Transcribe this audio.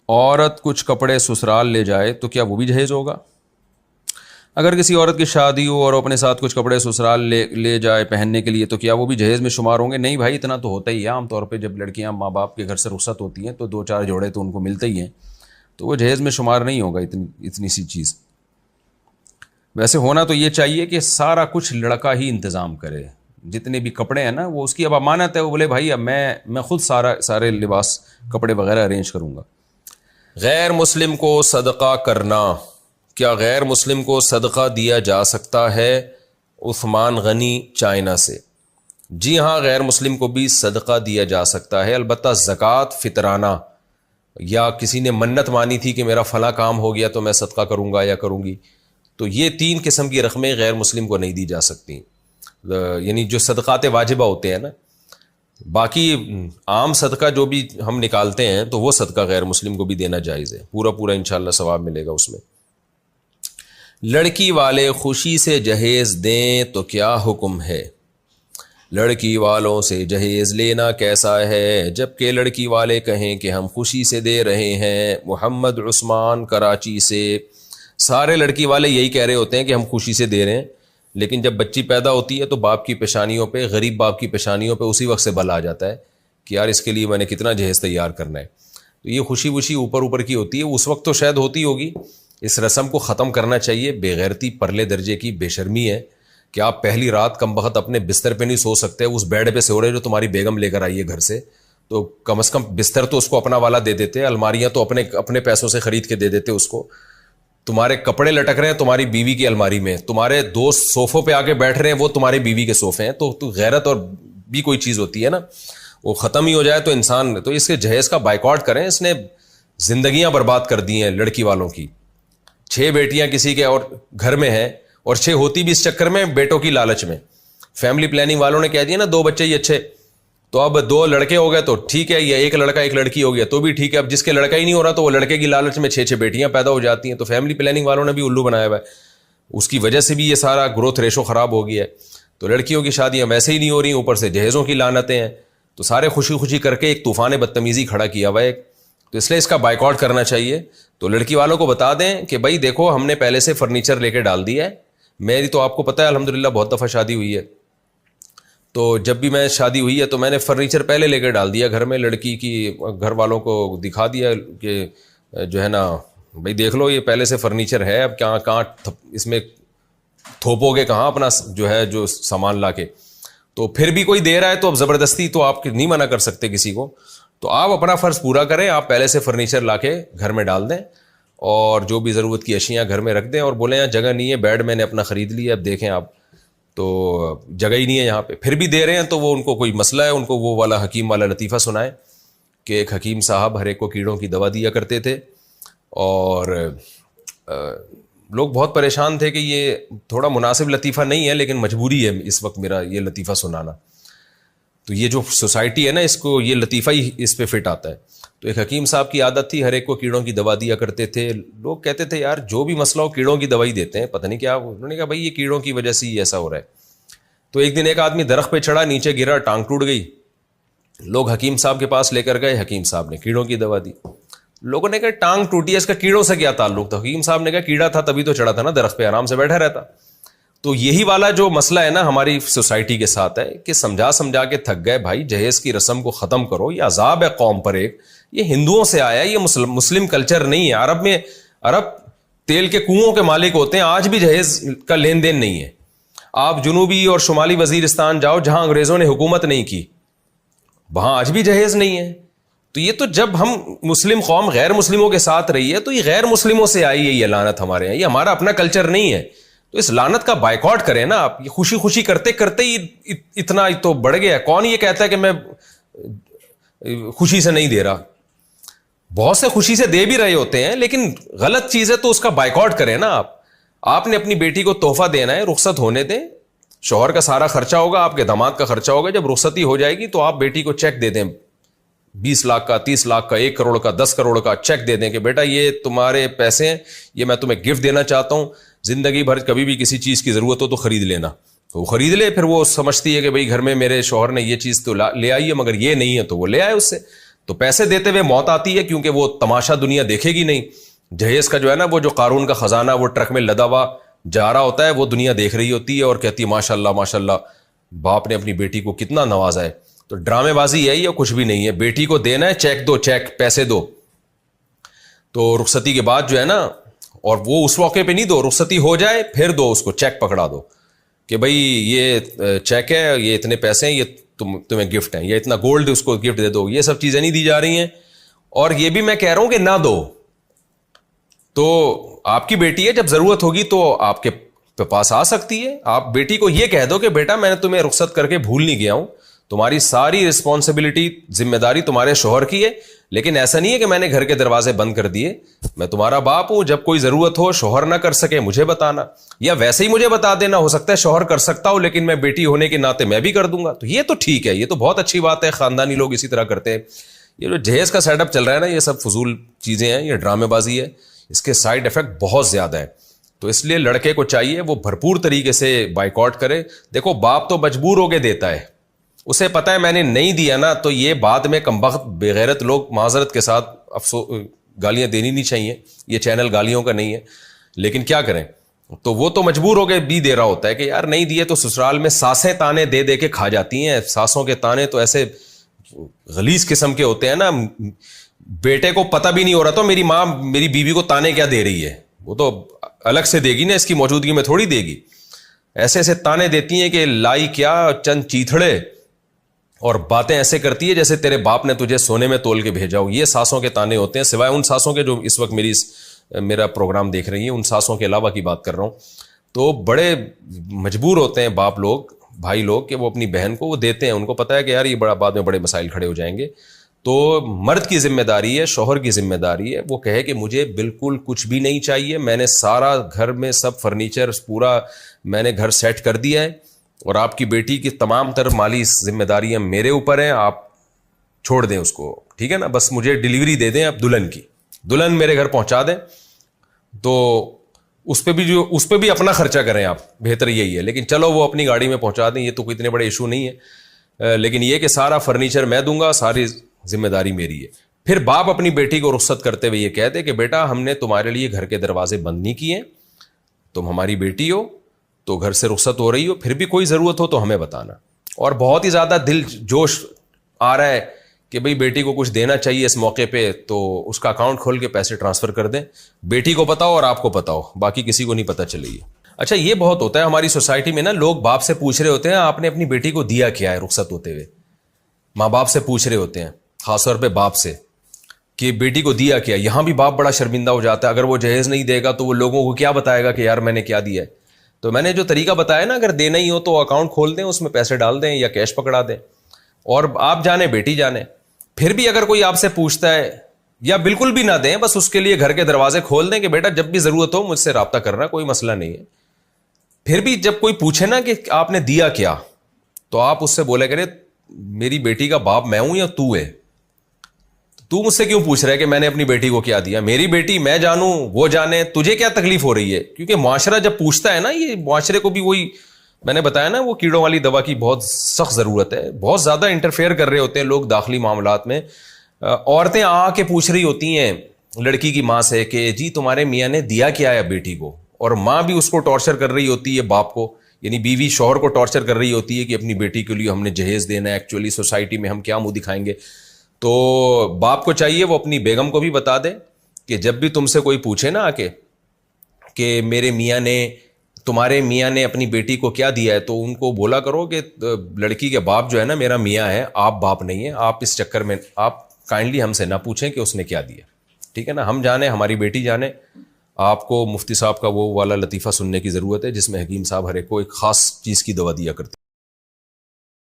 عورت کچھ کپڑے سسرال لے جائے تو کیا وہ بھی جہیز ہوگا؟ اگر کسی عورت کی شادی ہو اور اپنے ساتھ کچھ کپڑے سسرال لے جائے پہننے کے لیے تو کیا وہ بھی جہیز میں شمار ہوں گے؟ نہیں بھائی، اتنا تو ہوتا ہی ہے. عام طور پہ جب لڑکیاں ماں باپ کے گھر سے رخصت ہوتی ہیں تو 2-4 جوڑے تو ان کو ملتے ہی ہیں، تو وہ جہیز میں شمار نہیں ہوگا اتنی سی چیز. ویسے ہونا تو یہ چاہیے کہ سارا کچھ لڑکا ہی انتظام کرے، جتنے بھی کپڑے ہیں نا وہ اس کی اب امانت ہے. وہ بولے بھائی اب میں خود سارے لباس کپڑے وغیرہ ارینج کروں گا. غیر مسلم کو صدقہ کرنا، کیا غیر مسلم کو صدقہ دیا جا سکتا ہے؟ عثمان غنی چائنا سے. جی ہاں، غیر مسلم کو بھی صدقہ دیا جا سکتا ہے، البتہ زکوٰۃ فطرانہ، یا کسی نے منت مانی تھی کہ میرا فلاں کام ہو گیا تو میں صدقہ کروں گا یا کروں گی، تو یہ 3 قسم کی رقمیں غیر مسلم کو نہیں دی جا سکتی. یعنی جو صدقات واجبہ ہوتے ہیں نا، باقی عام صدقہ جو بھی ہم نکالتے ہیں تو وہ صدقہ غیر مسلم کو بھی دینا جائز ہے، پورا انشاءاللہ ثواب ملے گا اس میں. لڑکی والے خوشی سے جہیز دیں تو کیا حکم ہے؟ لڑکی والوں سے جہیز لینا کیسا ہے جبکہ لڑکی والے کہیں کہ ہم خوشی سے دے رہے ہیں؟ محمد عثمان کراچی سے. سارے لڑکی والے یہی کہہ رہے ہوتے ہیں کہ ہم خوشی سے دے رہے ہیں، لیکن جب بچی پیدا ہوتی ہے تو باپ کی پیشانیوں پہ، غریب باپ کی پیشانیوں پہ اسی وقت سے بل آ جاتا ہے کہ یار اس کے لیے میں نے کتنا جہیز تیار کرنا ہے. تو یہ خوشی وشی اوپر کی ہوتی ہے، اس وقت تو شاید ہوتی ہوگی. اس رسم کو ختم کرنا چاہیے. بے غیرتی پرلے درجے کی بے شرمی ہے کہ آپ پہلی رات کم بخت اپنے بستر پہ نہیں سو سکتے، اس بیڈ پہ سو رہے جو تمہاری بیگم لے کر آئی ہے گھر سے، تو کم از کم بستر تو اس کو اپنا والا دے دیتے، الماریاں تو اپنے پیسوں سے خرید کے دے دیتے اس کو. تمہارے کپڑے لٹک رہے ہیں تمہاری بیوی کی الماری میں، تمہارے دوست صوفوں پہ آ کے بیٹھ رہے ہیں وہ تمہاری بیوی کے صوفے ہیں. تو غیرت اور بھی کوئی چیز ہوتی ہے نا، وہ ختم ہی ہو جائے تو انسان، تو اس کے جہیز کا بائیکاٹ کریں. اس نے زندگیاں برباد کر دی ہیں لڑکی والوں کی. 6 بیٹیاں کسی کے اور گھر میں ہیں، اور 6 ہوتی بھی اس چکر میں بیٹوں کی لالچ میں. فیملی پلاننگ والوں نے کہہ دیا نا 2 بچے ہی اچھے، تو اب 2 لڑکے ہو گئے تو ٹھیک ہے، یا 1 لڑکا 1 لڑکی ہو گیا تو بھی ٹھیک ہے. اب جس کے لڑکا ہی نہیں ہو رہا تو وہ لڑکے کی لالچ میں 6 بیٹیاں پیدا ہو جاتی ہیں. تو فیملی پلاننگ والوں نے بھی الو بنایا ہوا ہے، اس کی وجہ سے بھی یہ سارا گروتھ ریشو خراب ہو گیا ہے. تو لڑکیوں کی شادیاں ویسے ہی نہیں ہو رہی، اوپر سے جہیزوں کی لعنتیں ہیں. تو سارے خوشی کر کے ایک طوفان بدتمیزی کھڑا کیا ہوا ہے. تو اس لیے اس کا بائیکاٹ کرنا چاہیے. تو لڑکی والوں کو بتا دیں کہ بھائی دیکھو ہم نے پہلے سے فرنیچر لے کے ڈال دیا ہے. میری تو آپ کو پتہ ہے الحمدللہ بہت دفعہ شادی ہوئی ہے، تو جب بھی میں شادی ہوئی ہے تو میں نے فرنیچر پہلے لے کے ڈال دیا گھر میں. لڑکی کی گھر والوں کو دکھا دیا کہ جو ہے نا بھائی دیکھ لو یہ پہلے سے فرنیچر ہے، اب کہاں اس میں تھوپو گے کہاں اپنا جو سامان لا کے. تو پھر بھی کوئی دے رہا ہے تو اب زبردستی تو آپ نہیں منع کر سکتے کسی کو. تو آپ اپنا فرض پورا کریں، آپ پہلے سے فرنیچر لا کے گھر میں ڈال دیں اور جو بھی ضرورت کی اشیاء گھر میں رکھ دیں، اور بولیں یہاں جگہ نہیں ہے، بیڈ میں نے اپنا خرید لیا، اب دیکھیں آپ تو جگہ ہی نہیں ہے یہاں پہ. پھر بھی دے رہے ہیں تو وہ ان کو کوئی مسئلہ ہے، ان کو وہ والا حکیم والا لطیفہ سنائیں کہ ایک حکیم صاحب ہر ایک کو کیڑوں کی دوا دیا کرتے تھے، اور لوگ بہت پریشان تھے کہ یہ تھوڑا مناسب لطیفہ نہیں ہے لیکن مجبوری ہے اس وقت میرا یہ لطیفہ سنانا. تو یہ جو سوسائٹی ہے نا اس کو یہ لطیفہ ہی اس پہ فٹ آتا ہے. تو ایک حکیم صاحب کی عادت تھی، ہر ایک کو کیڑوں کی دوا دیا کرتے تھے. لوگ کہتے تھے یار جو بھی مسئلہ ہو کیڑوں کی دوائی دیتے ہیں، پتہ نہیں کیا. انہوں نے کہا بھائی یہ کیڑوں کی وجہ سے ہی ایسا ہو رہا ہے. تو ایک دن ایک آدمی درخت پہ چڑھا، نیچے گرا، ٹانگ ٹوٹ گئی. لوگ حکیم صاحب کے پاس لے کر گئے، حکیم صاحب نے کیڑوں کی دوا دی. لوگوں نے کہا ٹانگ ٹوٹی ہے، اس کا کیڑوں سے کیا تعلق تھا؟ حکیم صاحب نے کہا کیڑا تھا تبھی تو چڑھا تھا نا درخت پہ، آرام سے بیٹھا رہتا. تو یہی والا جو مسئلہ ہے نا ہماری سوسائٹی کے ساتھ ہے کہ سمجھا کے تھک گئے. بھائی جہیز کی رسم کو ختم کرو، یہ عذاب ہے قوم پر. ایک یہ ہندوؤں سے آیا ہے، یہ مسلم کلچر نہیں ہے. عرب تیل کے کنوؤں کے مالک ہوتے ہیں، آج بھی جہیز کا لین دین نہیں ہے. آپ جنوبی اور شمالی وزیرستان جاؤ جہاں انگریزوں نے حکومت نہیں کی، وہاں آج بھی جہیز نہیں ہے. تو یہ تو جب ہم مسلم قوم غیر مسلموں کے ساتھ رہی ہے تو یہ غیر مسلموں سے آئی ہے یہ لعنت ہمارے یہاں، یہ ہمارا اپنا کلچر نہیں ہے. تو اس لعنت کا بائیکاٹ کریں نا آپ. یہ خوشی کرتے ہی اتنا تو بڑھ گیا. کون یہ کہتا ہے کہ میں خوشی سے نہیں دے رہا؟ بہت سے خوشی سے دے بھی رہے ہوتے ہیں، لیکن غلط چیز ہے تو اس کا بائیکاٹ کریں نا آپ. آپ نے اپنی بیٹی کو تحفہ دینا ہے، رخصت ہونے دیں. شوہر کا سارا خرچہ ہوگا، آپ کے داماد کا خرچہ ہوگا. جب رخصتی ہو جائے گی تو آپ بیٹی کو چیک دے دیں، 20 لاکھ کا، 30 لاکھ کا، 1 کروڑ کا، 10 کروڑ کا چیک دے دیں کہ بیٹا یہ تمہارے پیسے ہیں، یہ میں تمہیں گفٹ دینا چاہتا ہوں. زندگی بھر کبھی بھی کسی چیز کی ضرورت ہو تو خرید لینا. تو وہ خرید لے. پھر وہ سمجھتی ہے کہ بھئی گھر میں میرے شوہر نے یہ چیز تو لے آئی ہے مگر یہ نہیں ہے، تو وہ لے آئے اس سے. تو پیسے دیتے ہوئے موت آتی ہے کیونکہ وہ تماشا دنیا دیکھے گی نہیں. جہیز کا جو ہے نا وہ جو قارون کا خزانہ وہ ٹرک میں لدا ہوا جا رہا ہوتا ہے, وہ دنیا دیکھ رہی ہوتی ہے اور کہتی ہے ماشاء اللہ باپ نے اپنی بیٹی کو کتنا نوازا ہے. تو ڈرامے بازی ہے یہ, کچھ بھی نہیں ہے. بیٹی کو دینا ہے چیک دو, چیک پیسے دو. تو رخصتی کے بعد جو ہے نا, اور وہ اس موقع پہ نہیں دو, رخصتی ہو جائے پھر دو, اس کو چیک پکڑا دو کہ بھائی یہ چیک ہے, یہ اتنے پیسے ہیں, یہ تمہیں گفٹ ہیں, یا اتنا گولڈ اس کو گفٹ دے دو. یہ سب چیزیں نہیں دی جا رہی ہیں. اور یہ بھی میں کہہ رہا ہوں کہ نہ دو. تو آپ کی بیٹی ہے, جب ضرورت ہوگی تو آپ کے پاس آ سکتی ہے. آپ بیٹی کو یہ کہہ دو کہ بیٹا میں نے تمہیں رخصت کر کے بھول نہیں گیا ہوں, تمہاری ساری رسپانسبلٹی ذمہ داری تمہارے شوہر کی ہے, لیکن ایسا نہیں ہے کہ میں نے گھر کے دروازے بند کر دیے. میں تمہارا باپ ہوں, جب کوئی ضرورت ہو, شوہر نہ کر سکے مجھے بتانا, یا ویسے ہی مجھے بتا دینا. ہو سکتا ہے شوہر کر سکتا ہو لیکن میں بیٹی ہونے کے ناطے میں بھی کر دوں گا. تو یہ تو ٹھیک ہے, یہ تو بہت اچھی بات ہے, خاندانی لوگ اسی طرح کرتے ہیں. یہ جو جہیز کا سیٹ اپ چل رہا ہے نا, یہ سب فضول چیزیں ہیں, یہ ڈرامے بازی ہے, اس کے سائڈ افیکٹ بہت زیادہ ہیں. تو اس لیے لڑکے کو چاہیے وہ بھرپور طریقے سے بائیکاٹ کرے. دیکھو باپ تو مجبور ہو کے دیتا ہے, اسے پتا ہے میں نے نہیں دیا نا تو یہ بعد میں کمبخت بےغیرت لوگ معذرت کے ساتھ گالیاں دینی نہیں چاہیے, یہ چینل گالیوں کا نہیں ہے, لیکن کیا کریں. تو وہ تو مجبور ہو کے بھی دے رہا ہوتا ہے کہ یار نہیں دیے تو سسرال میں ساسیں تانے دے دے کے کھا جاتی ہیں. ساسوں کے تانے تو ایسے غلیظ قسم کے ہوتے ہیں نا, بیٹے کو پتہ بھی نہیں ہو رہا تو میری ماں میری بیوی کو تانے کیا دے رہی ہے, وہ تو الگ سے دے گی نا, اس کی موجودگی میں تھوڑی دے گی. ایسے ایسے تانے دیتی ہیں کہ لائی کیا چند چیتھڑے, اور باتیں ایسے کرتی ہے جیسے تیرے باپ نے تجھے سونے میں تول کے بھیجا ہو. یہ ساسوں کے تانے ہوتے ہیں, سوائے ان ساسوں کے جو اس وقت میرا پروگرام دیکھ رہی ہیں, ان ساسوں کے علاوہ کی بات کر رہا ہوں. تو بڑے مجبور ہوتے ہیں باپ لوگ, بھائی لوگ, کہ وہ اپنی بہن کو وہ دیتے ہیں. ان کو پتہ ہے کہ یار یہ بڑا بعد میں بڑے مسائل کھڑے ہو جائیں گے. تو مرد کی ذمہ داری ہے, شوہر کی ذمہ داری ہے, وہ کہے کہ مجھے بالکل کچھ بھی نہیں چاہیے, میں نے سارا گھر میں سب فرنیچر پورا میں نے گھر سیٹ کر دیا ہے, اور آپ کی بیٹی کی تمام تر مالی ذمہ داریاں میرے اوپر ہیں, آپ چھوڑ دیں اس کو, ٹھیک ہے نا, بس مجھے ڈیلیوری دے دیں اب دلہن کی, دلہن میرے گھر پہنچا دیں. تو اس پہ بھی اپنا خرچہ کریں آپ, بہتر یہی ہے. لیکن چلو وہ اپنی گاڑی میں پہنچا دیں, یہ تو کوئی اتنے بڑے ایشو نہیں ہے, لیکن یہ کہ سارا فرنیچر میں دوں گا, ساری ذمہ داری میری ہے. پھر باپ اپنی بیٹی کو رخصت کرتے ہوئے یہ کہتے کہ بیٹا ہم نے تمہارے لیے گھر کے دروازے بند نہیں کیے, تم ہماری بیٹی ہو تو گھر سے رخصت ہو رہی ہو, پھر بھی کوئی ضرورت ہو تو ہمیں بتانا. اور بہت ہی زیادہ دل جوش آ رہا ہے کہ بھئی بیٹی کو کچھ دینا چاہیے اس موقع پہ, تو اس کا اکاؤنٹ کھول کے پیسے ٹرانسفر کر دیں. بیٹی کو پتا ہو اور آپ کو پتا ہو, باقی کسی کو نہیں پتا چلے گی. اچھا یہ بہت ہوتا ہے ہماری سوسائٹی میں نا, لوگ باپ سے پوچھ رہے ہوتے ہیں آپ نے اپنی بیٹی کو دیا کیا ہے رخصت ہوتے ہوئے. ماں باپ سے پوچھ رہے ہوتے ہیں, خاص طور پہ باپ سے, کہ بیٹی کو دیا کیا. یہاں بھی باپ بڑا شرمندہ ہو جاتا ہے, اگر وہ جہیز نہیں دے گا تو وہ لوگوں کو کیا بتائے گا کہ یار میں نے کیا دیا ہے. تو میں نے جو طریقہ بتایا نا, اگر دینا ہی ہو تو اکاؤنٹ کھول دیں, اس میں پیسے ڈال دیں یا کیش پکڑا دیں, اور آپ جانے بیٹی جانے. پھر بھی اگر کوئی آپ سے پوچھتا ہے, یا بالکل بھی نہ دیں, بس اس کے لیے گھر کے دروازے کھول دیں کہ بیٹا جب بھی ضرورت ہو مجھ سے رابطہ کرنا, کوئی مسئلہ نہیں ہے. پھر بھی جب کوئی پوچھے نا کہ آپ نے دیا کیا, تو آپ اس سے بولے کرے میری بیٹی کا باپ میں ہوں یا تو ہے, تو مجھ سے کیوں پوچھ رہا ہے کہ میں نے اپنی بیٹی کو کیا دیا. میری بیٹی میں جانوں وہ جانے, تجھے کیا تکلیف ہو رہی ہے. کیونکہ معاشرہ جب پوچھتا ہے نا, یہ معاشرے کو بھی وہی میں نے بتایا نا, وہ کیڑوں والی دوا کی بہت سخت ضرورت ہے. بہت زیادہ انٹرفیئر کر رہے ہوتے ہیں لوگ داخلی معاملات میں. عورتیں آ کے پوچھ رہی ہوتی ہیں لڑکی کی ماں سے کہ جی تمہارے میاں نے دیا کیا ہے بیٹی کو, اور ماں بھی اس کو ٹارچر کر رہی ہوتی ہے باپ کو, یعنی بیوی شوہر کو ٹارچر کر رہی ہوتی ہے کہ اپنی بیٹی کے لیے ہم نے جہیز دینا ہے, ایکچولی سوسائٹی میں ہم کیا منہ دکھائیں گے. تو باپ کو چاہیے وہ اپنی بیگم کو بھی بتا دے کہ جب بھی تم سے کوئی پوچھے نا آ کے کہ میرے میاں نے تمہارے میاں نے اپنی بیٹی کو کیا دیا ہے, تو ان کو بولا کرو کہ لڑکی کے باپ جو ہے نا میرا میاں ہے, آپ باپ نہیں ہے. آپ اس چکر میں آپ کائنڈلی ہم سے نہ پوچھیں کہ اس نے کیا دیا, ٹھیک ہے نا. ہم جانے, ہماری بیٹی جانے. آپ کو مفتی صاحب کا وہ والا لطیفہ سننے کی ضرورت ہے جس میں حکیم صاحب ہر ایک کو ایک خاص چیز کی دوا دیا کرتے.